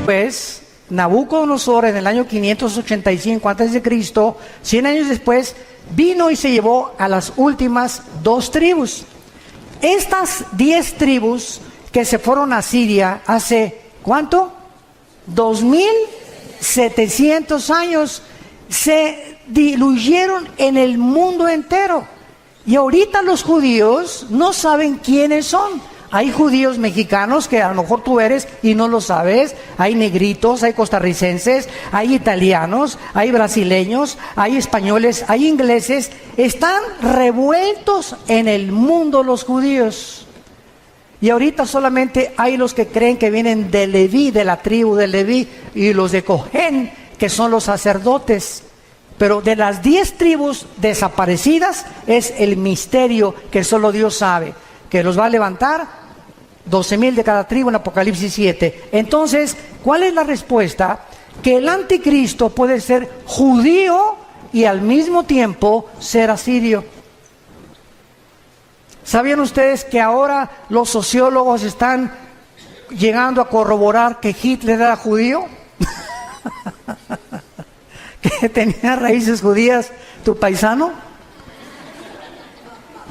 Pues Nabucodonosor en el año 585 a.C., 100 años después, vino y se llevó a las últimas 2 tribus. Estas 10 tribus que se fueron a Siria hace, ¿cuánto? 2700 años, se diluyeron en el mundo entero. Y ahorita los judíos no saben quiénes son. Hay judíos mexicanos que a lo mejor tú eres y no lo sabes. Hay negritos, hay costarricenses, hay italianos, hay brasileños, hay españoles, hay ingleses. Están revueltos en el mundo los judíos. Y ahorita solamente hay los que creen que vienen de Leví, de la tribu de Leví, y los de Cojén, que son los sacerdotes. Pero de las 10 tribus desaparecidas es el misterio que solo Dios sabe, que los va a levantar 12,000 de cada tribu en Apocalipsis 7. Entonces, ¿cuál es la respuesta? Que el anticristo puede ser judío y al mismo tiempo ser asirio. ¿Sabían ustedes que ahora los sociólogos están llegando a corroborar que Hitler era judío? Que tenía raíces judías, tu paisano.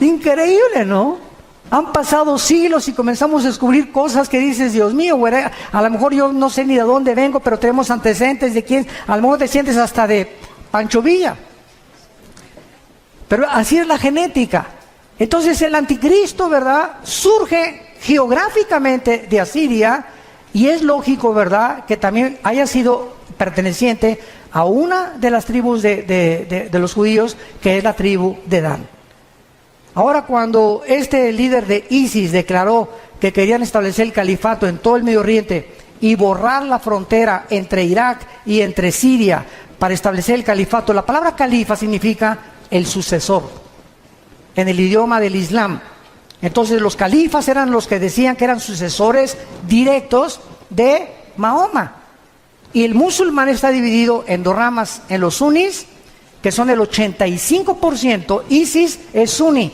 Increíble, ¿no? Han pasado siglos y comenzamos a descubrir cosas que dices, Dios mío, güey, a lo mejor yo no sé ni de dónde vengo, pero tenemos antecedentes de quién, a lo mejor te sientes hasta de Pancho Villa. Pero así es la genética. Entonces el anticristo, ¿verdad?, surge geográficamente de Asiria, y es lógico, ¿verdad?, que también haya sido perteneciente a una de las tribus de los judíos, que es la tribu de Dan. Ahora, cuando este líder de ISIS declaró que querían establecer el califato en todo el Medio Oriente y borrar la frontera entre Irak y entre Siria para establecer el califato, la palabra califa significa el sucesor en el idioma del Islam. Entonces los califas eran los que decían que eran sucesores directos de Mahoma. Y el musulmán está dividido en dos ramas, en los sunnis, que son el 85%, ISIS es suní,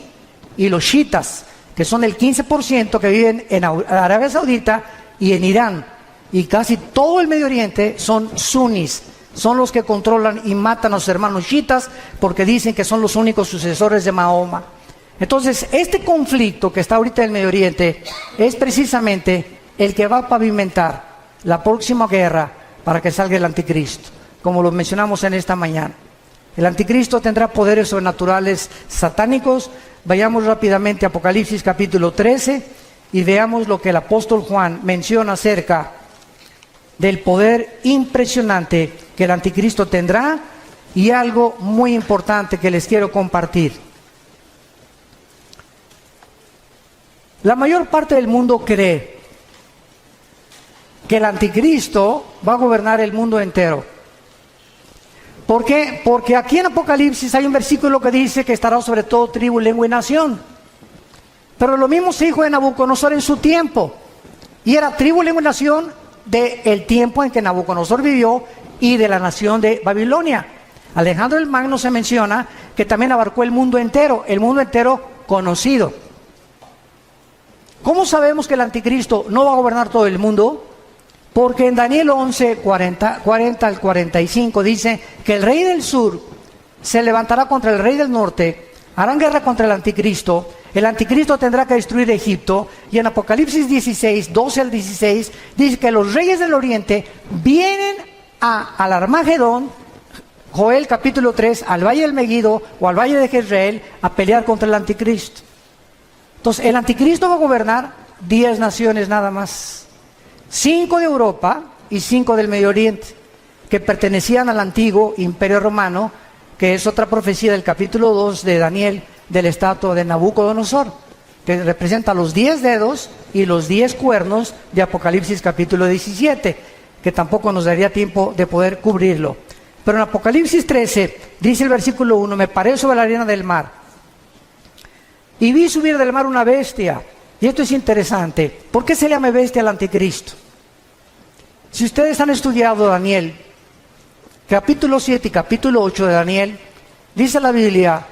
y los chiitas, que son el 15% que viven en Arabia Saudita y en Irán. Y casi todo el Medio Oriente son sunnis, son los que controlan y matan a sus hermanos chiitas porque dicen que son los únicos sucesores de Mahoma. Entonces, este conflicto que está ahorita en el Medio Oriente es precisamente el que va a pavimentar la próxima guerra para que salga el anticristo, como lo mencionamos en esta mañana. El anticristo tendrá poderes sobrenaturales satánicos. Vayamos rápidamente a Apocalipsis capítulo 13 y veamos lo que el apóstol Juan menciona acerca del poder impresionante que el anticristo tendrá, y algo muy importante que les quiero compartir. La mayor parte del mundo cree que el anticristo va a gobernar el mundo entero. ¿Por qué? Porque aquí en Apocalipsis hay un versículo que dice que estará sobre todo tribu, lengua y nación. Pero lo mismo se dijo de Nabucodonosor en su tiempo. Y era tribu, lengua y nación del tiempo en que Nabucodonosor vivió y de la nación de Babilonia. Alejandro el Magno se menciona que también abarcó el mundo entero conocido. ¿Cómo sabemos que el anticristo no va a gobernar todo el mundo? Porque en Daniel 11, 40 al 45 dice que el rey del sur se levantará contra el rey del norte, harán guerra contra el anticristo tendrá que destruir Egipto, y en Apocalipsis 16, 12 al 16, dice que los reyes del oriente vienen al Armagedón, Joel capítulo 3, al valle del Megiddo o al valle de Jezreel, a pelear contra el anticristo. Entonces, el anticristo va a gobernar 10 naciones nada más. 5 de Europa y 5 del Medio Oriente, que pertenecían al antiguo Imperio Romano, que es otra profecía del capítulo 2 de Daniel, del estatua de Nabucodonosor, que representa los 10 dedos y los 10 cuernos de Apocalipsis capítulo 17, que tampoco nos daría tiempo de poder cubrirlo. Pero en Apocalipsis 13, dice el versículo 1, me paré sobre la arena del mar, y vi subir del mar una bestia. Y esto es interesante. ¿Por qué se le llama bestia al anticristo? Si ustedes han estudiado Daniel, capítulo 7 y capítulo 8 de Daniel, dice la Biblia,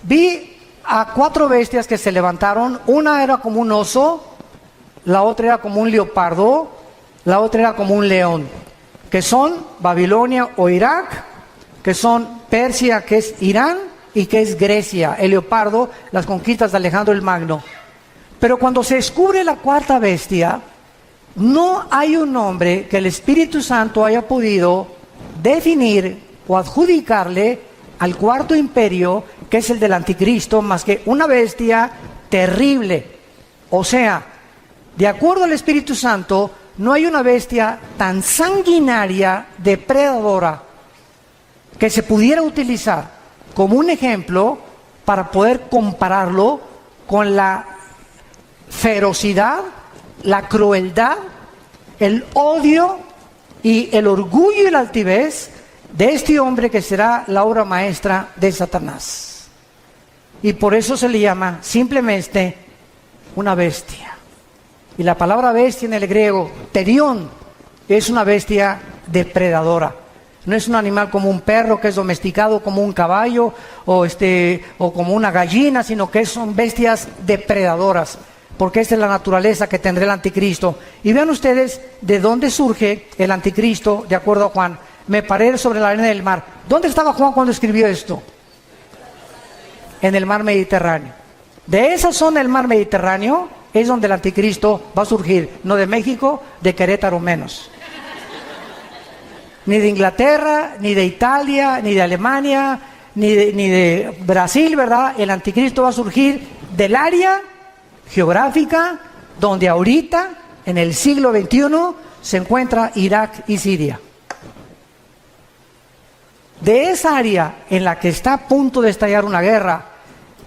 vi a 4 bestias que se levantaron. Una era como un oso, la otra era como un leopardo, la otra era como un león, que son Babilonia o Irak, que son Persia, que es Irán, y que es Grecia. El leopardo, las conquistas de Alejandro el Magno. Pero cuando se descubre la cuarta bestia, no hay un nombre que el Espíritu Santo haya podido definir o adjudicarle al cuarto imperio, que es el del anticristo, más que una bestia terrible. O sea, de acuerdo al Espíritu Santo, no hay una bestia tan sanguinaria, depredadora, que se pudiera utilizar como un ejemplo para poder compararlo con la ferocidad, la crueldad, el odio y el orgullo y la altivez de este hombre que será la obra maestra de Satanás. Y por eso se le llama simplemente una bestia. Y la palabra bestia en el griego, terión, es una bestia depredadora. No es un animal como un perro que es domesticado, como un caballo o como una gallina, sino que son bestias depredadoras, porque esta es la naturaleza que tendrá el anticristo. Y vean ustedes de dónde surge el anticristo, de acuerdo a Juan. Me paré sobre la arena del mar. ¿Dónde estaba Juan cuando escribió esto? En el mar Mediterráneo. De esa zona del mar Mediterráneo es donde el anticristo va a surgir, no de México, de Querétaro menos. Ni de Inglaterra, ni de Italia, ni de Alemania, ni de Brasil, ¿verdad? El anticristo va a surgir del área geográfica donde ahorita, en el siglo XXI, se encuentra Irak y Siria. De esa área en la que está a punto de estallar una guerra,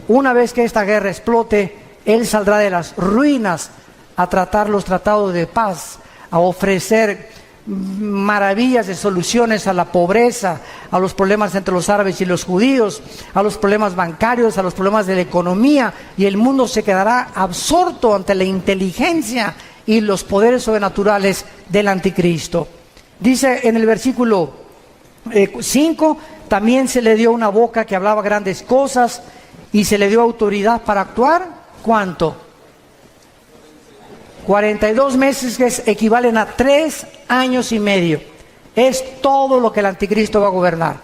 una vez que esta guerra explote, él saldrá de las ruinas a tratar los tratados de paz, a ofrecer maravillas de soluciones a la pobreza, a los problemas entre los árabes y los judíos, a los problemas bancarios, a los problemas de la economía, y el mundo se quedará absorto ante la inteligencia y los poderes sobrenaturales del anticristo. Dice en el versículo 5, también se le dio una boca que hablaba grandes cosas y se le dio autoridad para actuar. ¿Cuánto? 42 meses, que equivalen a 3 años y medio. Es todo lo que el anticristo va a gobernar.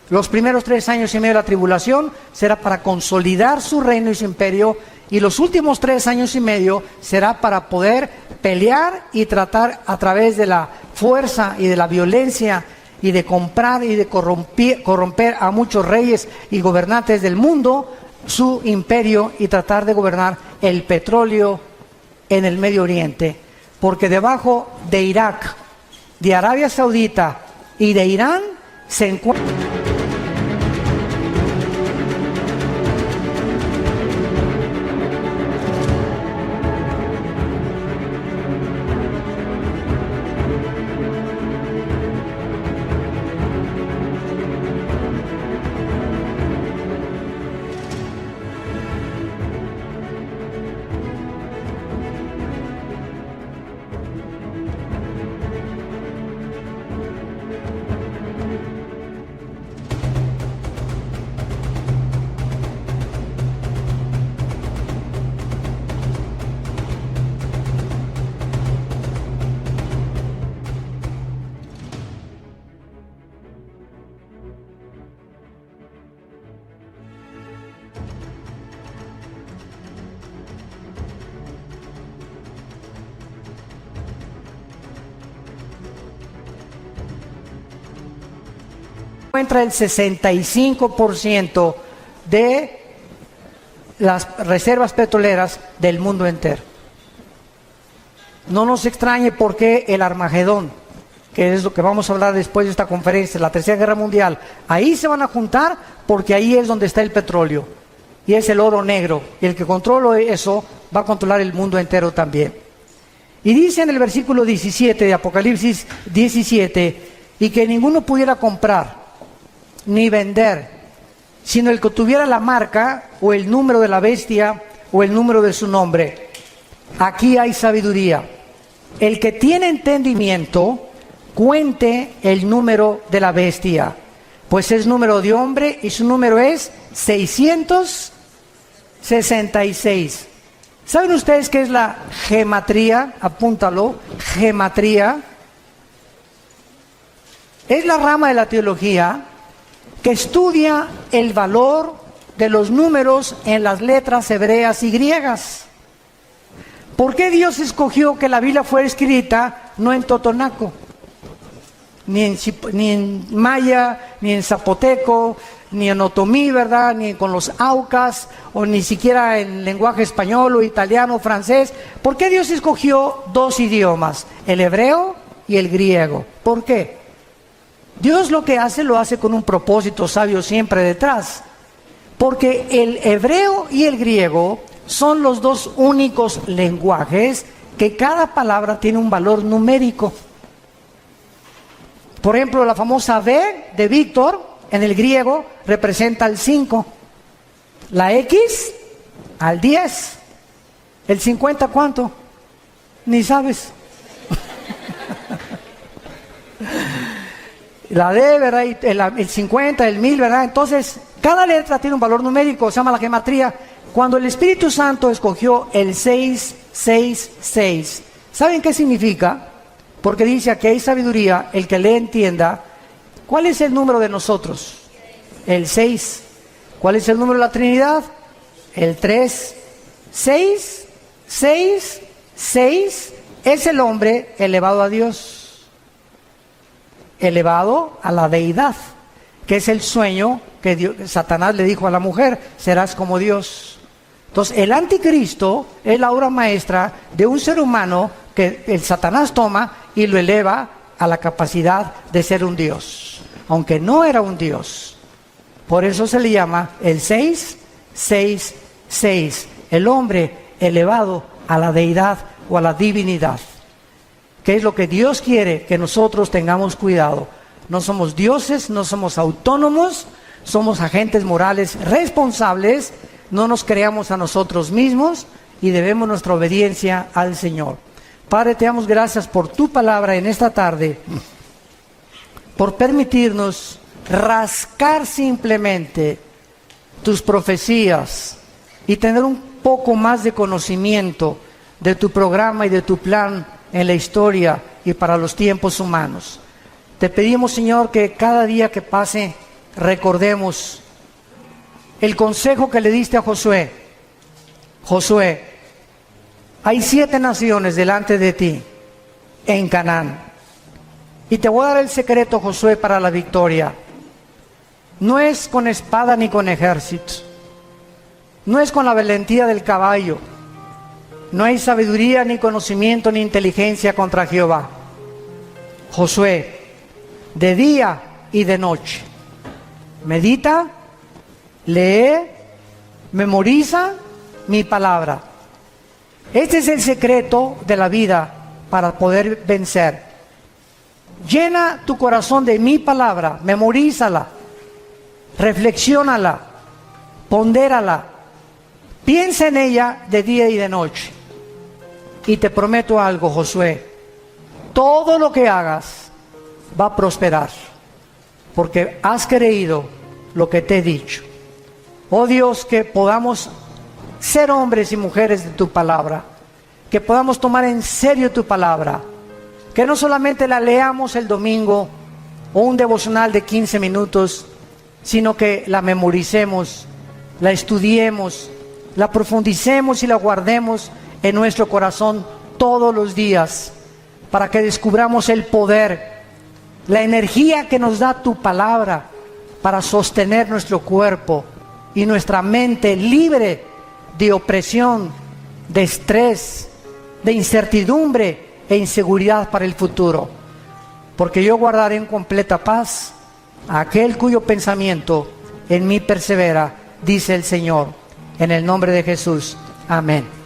Los primeros 3 años y medio de la tribulación será para consolidar su reino y su imperio, y los últimos 3 años y medio será para poder pelear y tratar a través de la fuerza y de la violencia y de comprar y de corromper a muchos reyes y gobernantes del mundo su imperio, y tratar de gobernar el petróleo en el Medio Oriente, porque debajo de Irak, de Arabia Saudita y de Irán se encuentra el 65% de las reservas petroleras del mundo entero. No nos extrañe porque el Armagedón, que es lo que vamos a hablar después de esta conferencia, la Tercera Guerra Mundial, ahí se van a juntar, porque ahí es donde está el petróleo y es el oro negro, y el que controla eso va a controlar el mundo entero también. Y dice en el versículo 17 de Apocalipsis 17, y que ninguno pudiera comprar ni vender, sino el que tuviera la marca o el número de la bestia o el número de su nombre. Aquí hay sabiduría. El que tiene entendimiento, cuente el número de la bestia, pues es número de hombre y su número es 666. ¿Saben ustedes qué es la gematría? Apúntalo, gematría. Es la rama de la teología que estudia el valor de los números en las letras hebreas y griegas. ¿Por qué Dios escogió que la Biblia fuera escrita no en totonaco, ni en maya, ni en zapoteco, ni en otomí, ¿verdad?, ni con los aucas, o ni siquiera en lenguaje español o italiano o francés? ¿Por qué Dios escogió 2 idiomas, el hebreo y el griego? ¿Por qué? Dios lo que hace, lo hace con un propósito sabio siempre detrás, porque el hebreo y el griego son los 2 únicos lenguajes que cada palabra tiene un valor numérico. Por ejemplo, la famosa V de Víctor en el griego representa el 5, la X al 10, el 50 ¿cuánto? Ni sabes. La D, ¿verdad? Y el 50, el 1000, ¿verdad? Entonces, cada letra tiene un valor numérico, se llama la gematría. Cuando el Espíritu Santo escogió el 666, ¿saben qué significa? Porque dice aquí hay sabiduría, el que le entienda. ¿Cuál es el número de nosotros? El 6. ¿Cuál es el número de la Trinidad? El 3. 6, 6, 6 es el hombre elevado a Dios, elevado a la deidad. que es el sueño que Satanás le dijo a la mujer: serás como Dios. Entonces, el anticristo es la obra maestra de un ser humano que el Satanás toma y lo eleva a la capacidad de ser un Dios, aunque no era un Dios. Por eso se le llama el 666, el hombre elevado a la deidad o a la divinidad. ¿Qué es lo que Dios quiere? Que nosotros tengamos cuidado. No somos dioses, no somos autónomos, somos agentes morales responsables, no nos creamos a nosotros mismos y debemos nuestra obediencia al Señor. Padre, te damos gracias por tu palabra en esta tarde, por permitirnos rascar simplemente tus profecías y tener un poco más de conocimiento de tu programa y de tu plan en la historia y para los tiempos humanos. Te pedimos, Señor, que cada día que pase recordemos el consejo que le diste a Josué. Josué, hay 7 naciones delante de ti en Canaán. Y te voy a dar el secreto, Josué, para la victoria. No es con espada ni con ejército. No es con la valentía del caballo. No hay sabiduría, ni conocimiento, ni inteligencia contra Jehová. Josué, de día y de noche, medita, lee, memoriza mi palabra. Este es el secreto de la vida para poder vencer. Llena tu corazón de mi palabra, memorízala, reflexiónala, pondérala, piensa en ella de día y de noche. Y te prometo algo, Josué, todo lo que hagas va a prosperar, porque has creído lo que te he dicho. Oh Dios, que podamos ser hombres y mujeres de tu palabra, que podamos tomar en serio tu palabra, que no solamente la leamos el domingo o un devocional de 15 minutos, sino que la memoricemos, la estudiemos, la profundicemos y la guardemos en nuestro corazón todos los días, para que descubramos el poder, la energía que nos da tu palabra para sostener nuestro cuerpo y nuestra mente libre de opresión, de estrés, de incertidumbre e inseguridad para el futuro. Porque yo guardaré en completa paz a aquel cuyo pensamiento en mí persevera, dice el Señor. En el nombre de Jesús. Amén.